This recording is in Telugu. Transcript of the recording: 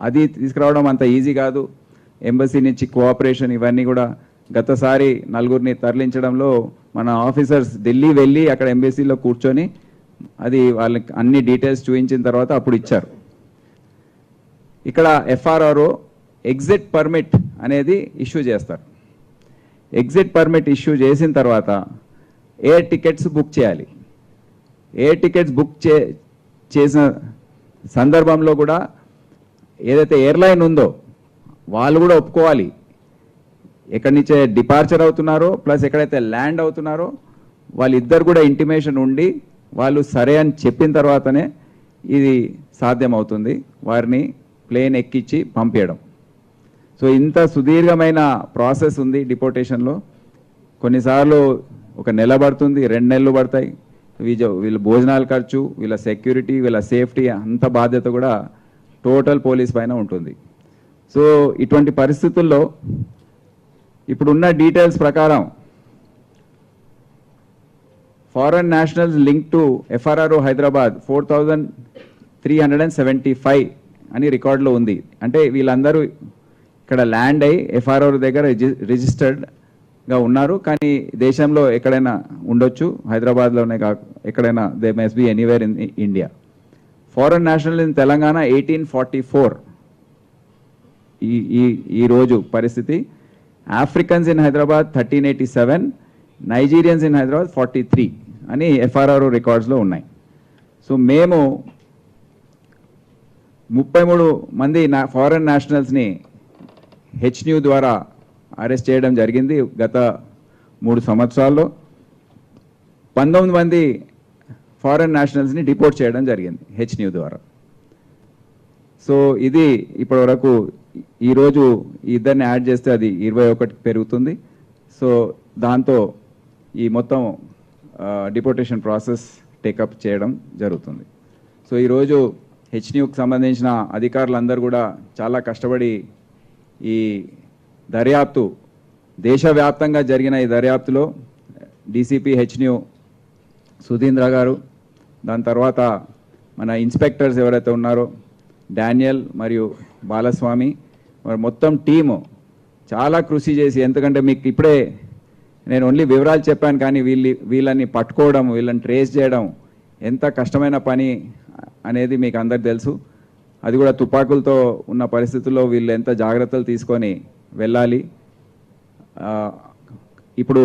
అది తీసుకురావడం అంత ఈజీ కాదు. ఎంబసీ నుంచి కోఆపరేషన్ ఇవన్నీ కూడా గతసారి నలుగురిని తరలించడంలో మన ఆఫీసర్స్ ఢిల్లీ వెళ్ళి అక్కడ ఎంబసీలో కూర్చొని అది వాళ్ళకి అన్ని డీటెయిల్స్ చూపించిన తర్వాత అప్పుడు ఇచ్చారు. ఇక్కడ ఎఫ్ఆర్ఆర్ఓ ఎగ్జిట్ పర్మిట్ అనేది ఇష్యూ చేస్తారు. ఎగ్జిట్ పర్మిట్ ఇష్యూ చేసిన తర్వాత ఎయిర్ టికెట్స్ బుక్ చేయాలి. ఎయిర్ టికెట్స్ బుక్ చేసిన సందర్భంలో కూడా ఏదైతే ఎయిర్లైన్ ఉందో వాళ్ళు కూడా ఒప్పుకోవాలి. ఎక్కడి నుంచే డిపార్చర్ అవుతున్నారో ప్లస్ ఎక్కడైతే ల్యాండ్ అవుతున్నారో వాళ్ళిద్దరు కూడా ఇంటిమేషన్ ఉండి వాళ్ళు సరే అని చెప్పిన తర్వాతనే ఇది సాధ్యమవుతుంది వారిని ప్లేన్ ఎక్కించి పంపించడం. సో ఇంత సుదీర్ఘమైన ప్రాసెస్ ఉంది డిపోర్టేషన్లో. కొన్నిసార్లు ఒక నెల పడుతుంది, 2 నెలలు పడతాయి. వీళ్ళ భోజనాల ఖర్చు, వీళ్ళ సెక్యూరిటీ, వీళ్ళ సేఫ్టీ అంత బాధ్యత కూడా టోటల్ పోలీస్ పైన ఉంటుంది. సో ఇటువంటి పరిస్థితుల్లో ఇప్పుడున్న డీటెయిల్స్ ప్రకారం foreign nationals link to FRRO Hyderabad 4375 అని రికార్డులో ఉంది. అంటే వీళ్ళందరూ ఇక్కడ ల్యాండ్ అయ్యి ఎఫ్ఆర్ఓ దగ్గర రిజిస్టర్డ్గా ఉన్నారు. కానీ దేశంలో ఎక్కడైనా ఉండొచ్చు, హైదరాబాద్లోనే ఎక్కడైనా they must be anywhere in India. Foreign national in Telangana 1844 ఈ రోజు పరిస్థితి. Africans in Hyderabad 1387, Nigerians in Hyderabad 43 అని ఎఫ్ఆర్ఆర్ఓ రికార్డ్స్లో ఉన్నాయి. సో మేము 33 మంది ఫారెన్ నేషనల్స్ని హెచ్న్యూ ద్వారా అరెస్ట్ చేయడం జరిగింది గత 3 సంవత్సరాల్లో. 19 మంది ఫారెన్ నేషనల్స్ని డిపోర్ట్ చేయడం జరిగింది హెచ్న్యూ ద్వారా. సో ఇది ఇప్పటివరకు ఈరోజు ఇద్దరిని యాడ్ చేస్తే అది 21 పెరుగుతుంది. సో దాంతో ఈ మొత్తం డిపోర్టేషన్ ప్రాసెస్ టేకప్ చేయడం జరుగుతుంది. సో ఈరోజు హెచ్న్యూకి సంబంధించిన అధికారులందరూ కూడా చాలా కష్టపడి ఈ దర్యాప్తు, దేశవ్యాప్తంగా జరిగిన ఈ దర్యాప్తులో డీసీపీ హెచ్న్యూ సుధీంద్ర గారు, దాని తర్వాత మన ఇన్స్పెక్టర్స్ ఎవరైతే ఉన్నారో డానియల్ మరియు బాలస్వామి, మరి మొత్తం టీము చాలా కృషి చేసి, ఎందుకంటే మీకు ఇప్పుడే నేను ఓన్లీ వివరాలు చెప్పాను, కానీ వీళ్ళని పట్టుకోవడం, వీళ్ళని ట్రేస్ చేయడం ఎంత కష్టమైన పని అనేది మీకు అందరికి తెలుసు. అది కూడా తుపాకులతో ఉన్న పరిస్థితుల్లో వీళ్ళు ఎంత జాగ్రత్తలు తీసుకొని వెళ్ళాలి. ఇప్పుడు